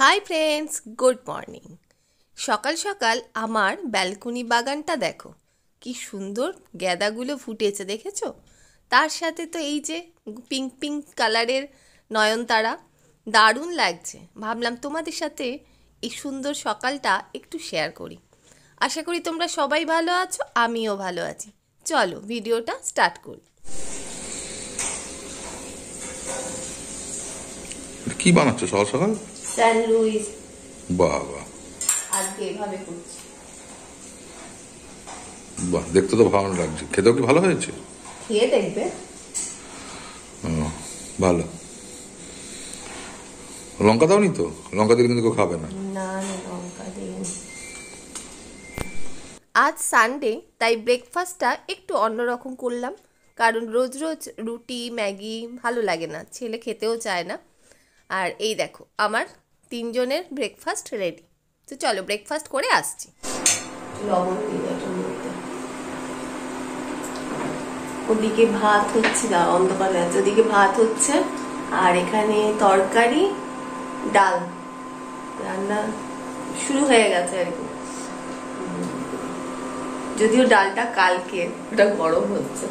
Hi friends, good morning. সকাল সকাল আমার ব্যালকনি বাগানটা দেখো, কি সুন্দর গ্যাদাগুলো ফুটেছে, দেখেছো? তার সাথে তো এই যে পিঙ্ক পিঙ্ক কালারের নয়নতারা, দারুণ লাগছে। ভাবলাম তোমাদের সাথে এই সুন্দর সকালটা একটু শেয়ার করি। আশা করি তোমরা সবাই ভালো আছো, আমিও ভালো আছি। চলো ভিডিওটা স্টার্ট করি। কি বানাচ্ছ সকাল সকাল? স্যান্ডউইচ। বাবা, আজকে এভাবে করছি। বাহ, দেখতে তো ভালো লাগছে। খেতেও কি ভালো হয়েছে? খেয়ে দেখবে। ভালো। লঙ্কা দাওনি তো? লঙ্কা দিলে কিন্তু কেউ খাবে না। না না, লঙ্কা দিইনি। আজ সানডে, তাই ব্রেকফাস্টটা একটু অন্যরকম করলাম, কারণ রোজ রোজ রুটি ম্যাগি ভালো লাগে না, ছেলে খেতেও চায় না। আর এই দেখো আমার তিনজনের ব্রেকফাস্ট রেডি। তো চলো ব্রেকফাস্ট করে আসছি। লবণ দিয়ে এটার মধ্যে। ওদিকে ভাত হচ্ছে, না অন্ধকার আছে, ওদিকে ভাত হচ্ছে আর এখানে তরকারি ডাল রান্না শুরু হয়ে গেছে আর কি। যদিও ডালটা কালকে, ওটা গরম হচ্ছে।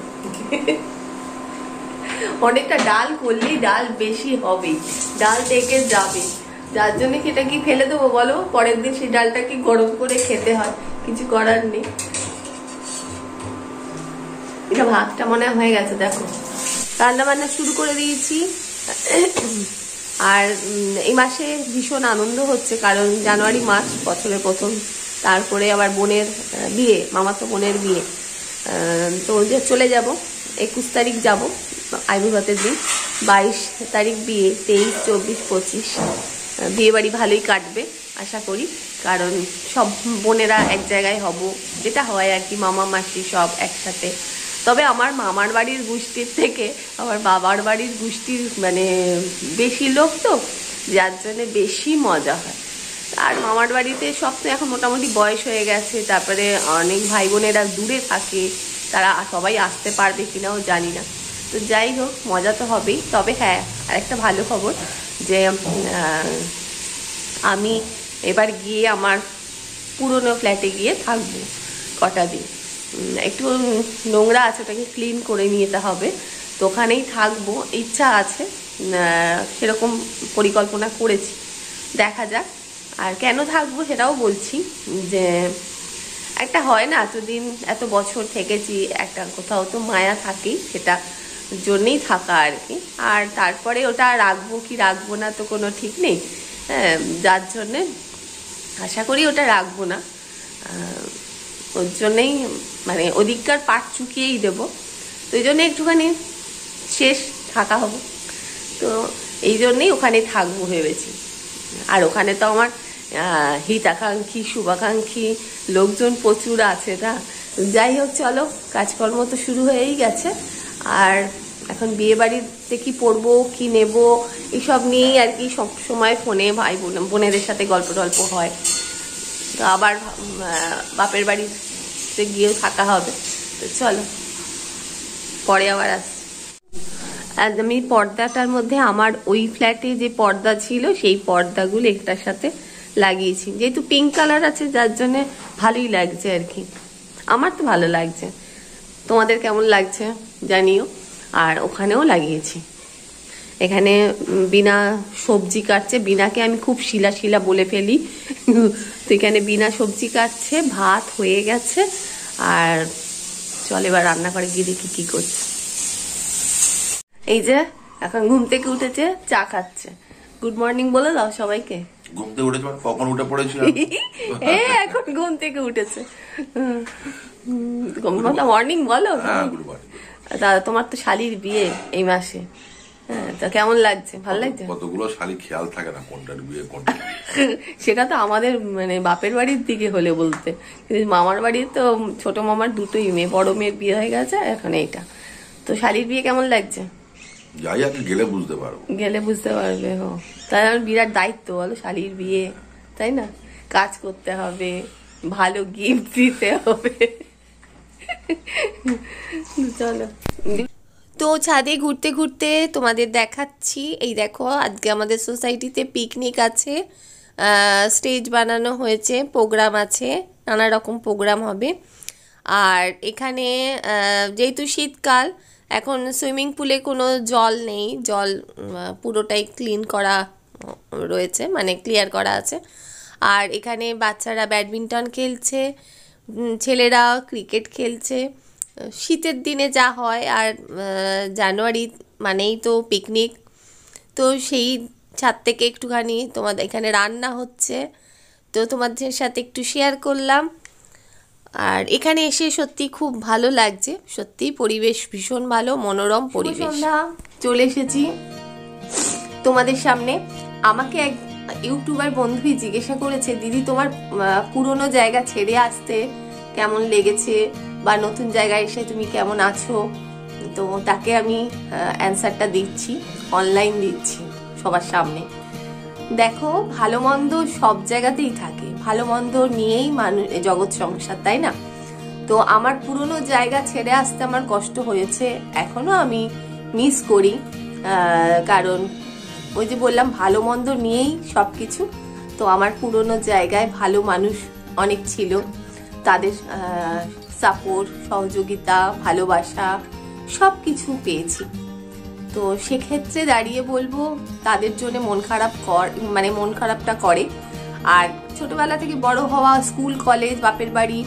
অনেকটা ডাল করলেই ডাল বেশি হবে, ডাল থেকে যাবে, যার জন্য সেটা কি ফেলে দেবো বলো? পরের দিন সেই ডালটা কি গরম করে খেতে হয়, কিছু করার নেই। এটা ভাতটা মনে হয়ে গেছে, দেখো রান্না বান্না শুরু করে দিয়েছি। আর এই মাসে ভীষণ আনন্দ হচ্ছে, কারণ জানুয়ারি মাস বছরের প্রথম, তারপরে আবার বোনের বিয়ে, মামাতো বোনের বিয়ে। তো যে চলে যাব, 21 তারিখ যাব আইবুভাতের দিন, 22 তারিখ বিয়ে, 23, 24, 25 বিয়ে বাড়ি ভালোই কাটবে আশা করি, কারণ সব বোনেরা এক জায়গায় হব, যেটা হয় আর কি, মামা মাসি সব একসাথে। তবে আমার মামার বাড়ির গোষ্ঠীর থেকে আমার বাবার বাড়ির গোষ্ঠীর মানে বেশি লোক, তো যার জন্য বেশি মজা হয়। আর মামার বাড়িতে সব তো এখন মোটামুটি বয়স হয়ে গেছে, তারপরে অনেক ভাই বোনেরা দূরে থাকে, তারা সবাই আসতে পারবে কিনাও জানি না। তো যাই হোক, মজা তো হবেই। তবে হ্যাঁ, আরেকটা ভালো খবর যে আমি এবার গিয়ে আমার পুরনো ফ্ল্যাটে গিয়ে থাকবো কটা দিন। একটু নোংরা আছে, ওটাকে ক্লিন করে নিতে হবে, তো ওখানেই থাকবো ইচ্ছা আছে, সেরকম পরিকল্পনা করেছি, দেখা যাক। আর কেন থাকবো সেটাও বলছি, যে একটা হয় না, এতদিন এত বছর থেকেছি, একটা কোথাও তো মায়া থাকেই, সেটা জন্যেই থাকা আর কি। আর তারপরে ওটা রাখবো কি রাখবো না তো কোনো ঠিক নেই, হ্যাঁ, যার জন্যে আশা করি ওটা রাখবো না। ওর জন্যেই মানে ওদিককার পাট চুকিয়েই দেবো, তো এই জন্যে একটুখানি শেষ থাকা হবে, তো এই জন্যেই ওখানে থাকবো ভেবেছি। আর ওখানে তো আমার হিতাকাঙ্ক্ষী শুভাকাঙ্ক্ষী লোকজন প্রচুর আছে না। যাই হোক, চলো, কাজকর্ম তো শুরু হয়েই গেছে। আর এখন বিয়ে বাড়িতে কি পরবো কি নেব এইসব নিয়েই আর কি সব সময় ফোনে ভাই বোনেদের সাথে গল্প টল্প হয়। তো আবার বাপের বাড়িতে গিয়েও থাকা হবে, তো চলো পরে আবার আসছি। আর আমি পর্দাটার মধ্যে আমার ওই ফ্ল্যাটে যে পর্দা ছিল সেই পর্দাগুলো একটার সাথে লাগিয়েছি, যেহেতু পিঙ্ক কালার আছে যার জন্য ভালোই লাগছে আর কি। আমার তো ভালো লাগছে, তোমাদের কেমন লাগছে জানিও। আর ওখানেও লাগিয়েছি, এখানে বিনা সবজি কাটছে, বিনাকে আমি খুব শিলা শিলা বলে ফেলি, তো এখানে বিনা সবজি কাটছে, ভাত হয়ে গেছে। আর চল এবার রান্না করে গিয়ে দেখি কি করছে। এই যে এখন ঘুম থেকে উঠেছে, চা খাচ্ছে। গুড মর্নিং বলে দাও সবাইকে। ঘুম থেকে উঠেছে মানে কখন উঠে পড়েছিলাম? এখন ঘুম থেকে উঠেছে, মর্নিং বলো। তোমার তো শালির বিয়ে এই মাসে, হ্যাঁ, তা কেমন লাগছে? ভালো লাগছে? কতগুলো শালি খেয়াল থাকে না কোনটার বিয়ে কোনটা। সেটা তো আমাদের মানে বাপের বাড়ির দিকে হলে বলতে, কিন্তু মামার বাড়ির তো ছোট মামার দুটোই মেয়ে, বড় মেয়ের বিয়ে হয়ে গেছে, এখন এইটা। তো শালির বিয়ে কেমন লাগছে? যাই আগে গেলে বুঝতে পারবো। গেলে বুঝতে পারবে। ও তাই, আমার বিরাট দায়িত্ব বলো, শালির বিয়ে, তাই না? কাজ করতে হবে, ভালো গিফট দিতে হবে। চলো, তো ছাদে ঘুরতে ঘুরতে তোমাদের দেখাচ্ছি। এই দেখো, আজকে আমাদের সোসাইটিতে পিকনিক আছে, স্টেজ বানানো হয়েছে, প্রোগ্রাম আছে, নানা রকম প্রোগ্রাম হবে। আর এখানে যেহেতু শীতকাল, এখন সুইমিং পুলে কোনো জল নেই, জল পুরোটাই ক্লিন করা রয়েছে, মানে ক্লিয়ার করা আছে। আর এখানে বাচ্চারা ব্যাডমিন্টন খেলছে, ছেলেরা ক্রিকেট খেলছে। শীতের দিনে যা হয়, আর জানুয়ারি মানেই তো পিকনিক, তো সেই ছাদ থেকে একটুখানি তোমাদের এখানে রান্না হচ্ছে, তো তোমাদের সাথে একটু শেয়ার করলাম। আর এখানে এসে সত্যি খুব ভালো লাগছে, সত্যি পরিবেশ ভীষণ ভালো, মনোরম পরিবেশ। চলে এসেছি তোমাদের সামনে। আমাকে এক ইউটিউবার বন্ধুই জিজ্ঞাসা করেছে, দিদি তোমার পুরনো জায়গা ছেড়ে আসতে কেমন লেগেছে, বা নতুন জায়গায় এসে তুমি কেমন আছো। তো তাকে আমি অ্যান্সারটা দিচ্ছি, অনলাইন দিচ্ছি সবার সামনে। দেখো, ভালো মন্দ সব জায়গাতেই থাকে, ভালো মন্দ নিয়েই মানুষ জগৎ সংসার, তাই না? তো আমার পুরনো জায়গা ছেড়ে আসতে আমার কষ্ট হয়েছে, এখনো আমি মিস করি, কারণ ওই যে বললাম ভালো মন্দ নিয়েই সবকিছু। তো আমার পুরনো জায়গায় ভালো মানুষ অনেক ছিল, তাদের সাপোর্ট, সহযোগিতা, ভালোবাসা সব কিছু পেয়েছি। তো সেক্ষেত্রে দাঁড়িয়ে বলবো তাদের জন্য মন খারাপটা করে। আর ছোটবেলা থেকে বড় হওয়া, স্কুল কলেজ, বাপের বাড়ি,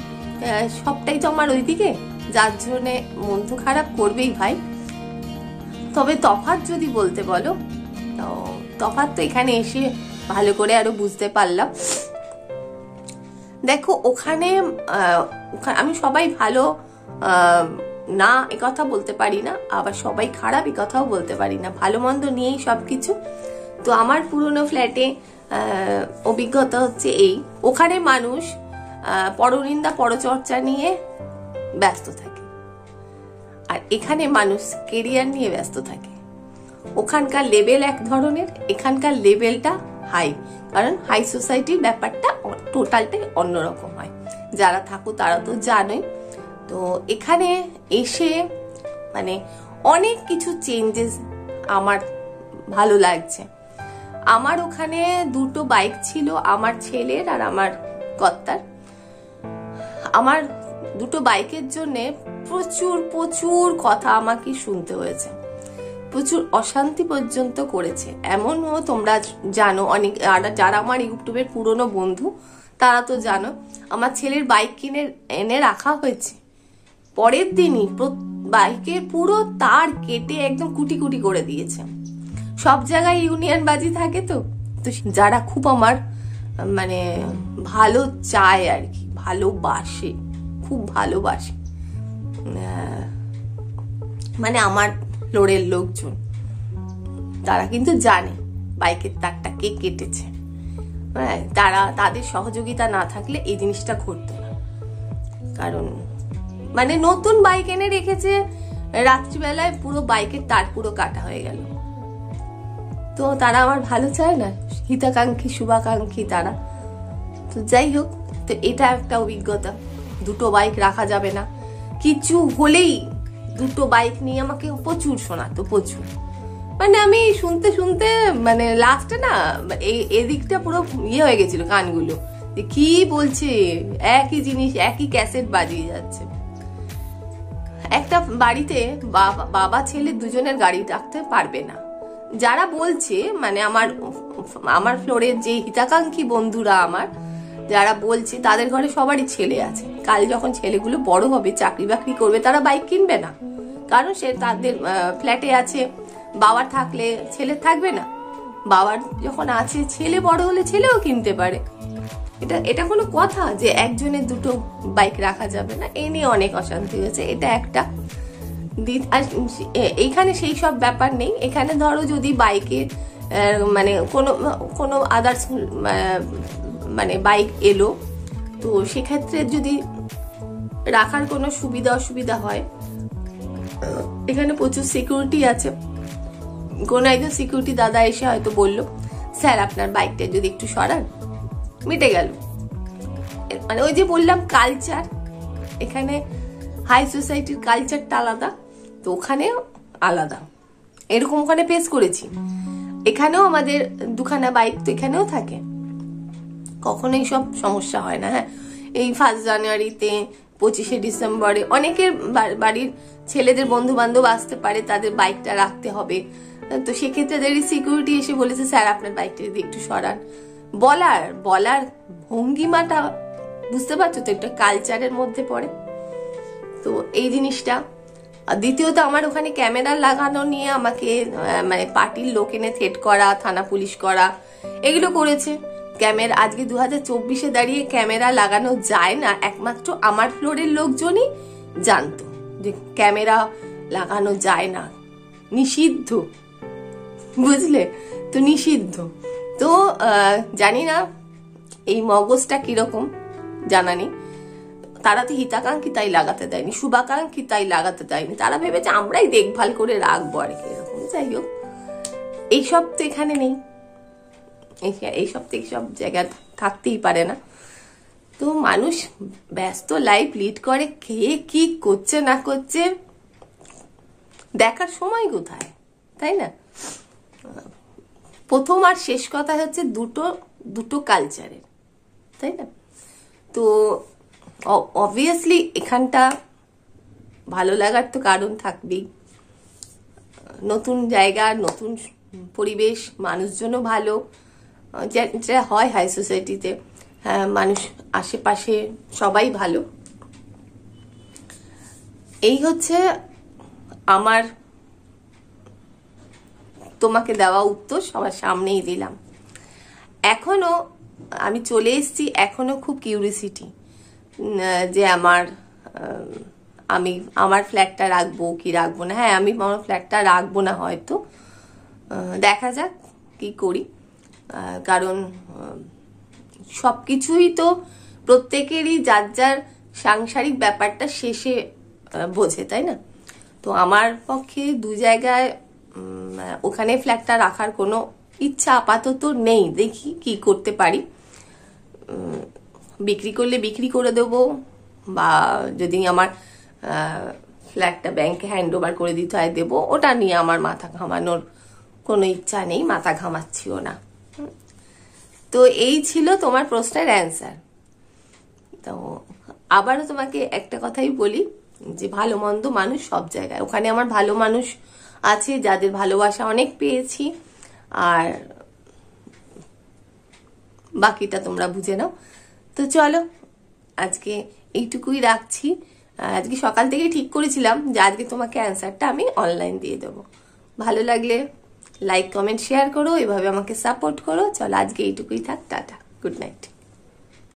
সবটাই তো আমার ওইদিকে, যার জন্যে মন তো খারাপ করবেই ভাই। তবে তফাৎ যদি বলতে বলো, তো তফাৎ তো এখানে এসে ভালো করে আরো বুঝতে পারলাম। দেখো, ওখানে আমি সবাই ভালো না একথা বলতে পারি না, আবার সবাই খারাপ একথাও বলতে পারি না, ভালো মন্দ নিয়েই সবকিছু। তো আমার পুরনো ফ্ল্যাটে অভিজ্ঞতা হচ্ছে এই, ওখানে মানুষ পরনিন্দা পরচর্চা নিয়ে ব্যস্ত থাকে, আর এখানে মানুষ কেরিয়ার নিয়ে ব্যস্ত থাকে। ওখানকার লেভেল এক ধরনের, এখানকার লেভেলটা হাই, কারণ হাই সোসাইটির ব্যাপারটা টোটালটাই অন্যরকম হয়। যারা থাকো তারা তো জানোই। তো এখানে এসে মানে অনেক কিছু চেঞ্জেস আমার ভালো লাগছে। আমার ওখানে দুটো বাইক ছিল, আমার ছেলের আর আমার কর্তার। আমার দুটো বাইকের জন্য প্রচুর প্রচুর কথা আমাকে শুনতে হয়েছে, প্রচুর অশান্তি পর্যন্ত করেছে। এমনও তোমরা জানো, অনেক যারা আমার ইউটিউবের পুরনো বন্ধু তারা তো জানো, আমার ছেলের বাইক কিনে এনে রাখা হয়েছে, পরের দিনই বাইকের পুরো তার কেটে একদম কুটি কুটি করে দিয়েছে। সব জায়গায় ইউনিয়ন বাজি থাকে, তো যারা খুব আমার মানে ভালো চায় আর কি, ভালোবাসে, খুব ভালোবাসে, মানে আমার ফ্লোরের লোকজন, তারা কিন্তু জানে বাইকের তারটা কে কেটেছে। হ্যাঁ, তাদের সহযোগিতা না থাকলে এই জিনিসটা ঘটতো না। কারণ মানে নতুন বাইক এনে রেখেছে, রাত্রিবেলায় পুরো বাইকের তার পুরো কাটা হয়ে গেল। তো তারা আমার ভালো চায় না, হিতাকাঙ্ক্ষী শুভাকাঙ্ক্ষী তারা। তো যাই হোক, তো এটা একটা অভিজ্ঞতা। দুটো বাইক রাখা যাবে না, কিছু হলেই দুটো বাইক নিয়ে আমাকে প্রচুর শোনাতো, প্রচুর। মানে আমি শুনতে শুনতে মানে লাস্টে না এদিকটা পুরো ইয়ে হয়ে গেছিল কানগুলো, যে কি বলছে, একই জিনিস একই ক্যাসেট বাজিয়ে যাচ্ছে। একটা বাড়িতে বাবা ছেলে দুজনের গাড়ি রাখতে পারবে না, যারা বলছে মানে আমার ফ্লোরের যে হিতাকাঙ্ক্ষী বন্ধুরা আমার যারা বলছে, তাদের ঘরে সবারই ছেলে আছে। কাল যখন ছেলেগুলো বড় হবে, চাকরি বাকরি করবে, তারা বাইক কিনবে না, কারণ সে তাদের ফ্ল্যাটে আছে। বাবার থাকলে ছেলে থাকবে না, বাবার যখন আছে, ছেলে বড় হলে ছেলেও কিনতে পারে। এটা কোনো কথা যে একজনের দুটো বাইক রাখা যাবে না? এই নিয়ে অনেক অশান্তি হয়েছে, এটা একটা। এইখানে সেই সব ব্যাপার নেই। এখানে ধরো যদি বাইকে মানে কোনো আদার্স মানে বাইক এলো, তো সেক্ষেত্রে যদি রাখার কোনো সুবিধা অসুবিধা হয়, এখানে প্রচুর সিকিউরিটি আছে। কোন একজন সিকিউরিটি দাদা এসে হয়তো বললো, স্যার আপনার বাইকটা যদি একটু সরান, মিটে গেল। মানে ওই যে বললাম কালচার, এখানে হাই সোসাইটির কালচারটা আলাদা, তো ওখানেও আলাদা। এরকম ওখানে ফেস করেছি। এখানেও আমাদের দুখানা বাইক তো এখানেও থাকে, কখনোই সব সমস্যা হয় না। হ্যাঁ, এই 1 জানুয়ারিতে 25শে ডিসেম্বরে অনেকের বাড়ির ছেলেদের বন্ধু বান্ধব আসতে পারে, তাদের বাইকটা রাখতে হবে। তো সেক্ষেত্রে তাদের সিকিউরিটি এসে বলেছে স্যার আপনার বাইকটা যদি একটু সরান। বলার ভঙ্গিমাটা বুঝতে পারছো তো, একটা কালচারের মধ্যে পড়ে। তো এই জিনিসটা। আর দ্বিতীয়ত আমার ওখানে ক্যামেরা লাগানো নিয়ে আমাকে মানে পার্টির লোক এনে থ্রেট করা, থানা পুলিশ করা, এগুলো করেছে। ক্যামেরা আজকে 2024-এ দাঁড়িয়ে ক্যামেরা লাগানো যায় না, একমাত্র আমার ফ্লোরের লোকজনই জানতো যে ক্যামেরা লাগানো যায় না, নিষিদ্ধ, বুঝলে তো, নিষিদ্ধ। তো জানি না এই মগজটা কিরকম, জানা নেই। তারা তো হিতাকাঙ্ক্ষী তাই লাগাতে দেয়নি, শুভাকাঙ্ক্ষী তাই লাগাতে দেয়নি, তারা ভেবেছে আমরাই দেখভাল করে রাখবো আর কি, এরকম। যাই হোক, এইসব তো এখানে নেই, এইসব তো এইসব জায়গায় থাকতেই পারে না। তো মানুষ ব্যস্ত লাইফ লিড করে, কে কি করছে না করছে দেখার সময় কোথায়, তাই না? প্রথম আর শেষ কথা হচ্ছে দুটো কালচারের, তাই না? তো অবভিয়াসলি এখানটা ভালো লাগার তো কারণ থাকবেই। নতুন জায়গা, নতুন পরিবেশ, মানুষজনও ভালো, যেটা হয় হাই সোসাইটিতে। হ্যাঁ, মানুষ আশেপাশে সবাই ভালো। এই হচ্ছে আমার তোমাকে দেওয়া উত্তর, সবার সামনেই দিলাম। এখনো আমি চলে এসেছি, এখনো খুব কিউরিসিটি যে আমি আমার ফ্ল্যাটটা রাখবো কি রাখবো না। হ্যাঁ, আমি আমার ফ্ল্যাটটা রাখবো না, হয়তো দেখা যাক কি করি। কারণ সবকিছুই তো প্রত্যেকেরই যার যার সাংসারিক ব্যাপারটা শেষে বোঝে, তাই না? তো আমার পক্ষে 2 জায়গায় ওখানে ফ্ল্যাটটা রাখার কোনো ইচ্ছা আপাতত নেই। দেখি কি করতে পারি, বিক্রি করলে বিক্রি করে দেবো, বা যদি আমার ফ্ল্যাটটা ব্যাংকে হ্যান্ড ওভার করে দিতে হয় দেবো। ওটা নিয়ে আমার মাথা ঘামানোর কোনো ইচ্ছা নেই, মাথা ঘামাচ্ছিও না। তো এই ছিল তোমার প্রশ্নের অ্যান্সার। তো আবারও তোমাকে একটা কথাই বলি যে ভালো মন্দ মানুষ সব জায়গায়, ওখানে আমার ভালো মানুষ আছে যাদের ভালোবাসা অনেক পেয়েছি, আর বাকিটা তোমরা বুঝে নাও। তো চলো আজকে এইটুকুই রাখছি। আজকে সকাল থেকেই ঠিক করেছিলাম যে আজকে তোমাকে অ্যান্সারটা আমি অনলাইন দিয়ে দেবো। ভালো লাগলে লাইক কমেন্ট শেয়ার করো, এভাবে আমাকে সাপোর্ট করো। চলো আজকে এইটুকুই থাক, টাটা, গুড নাইট।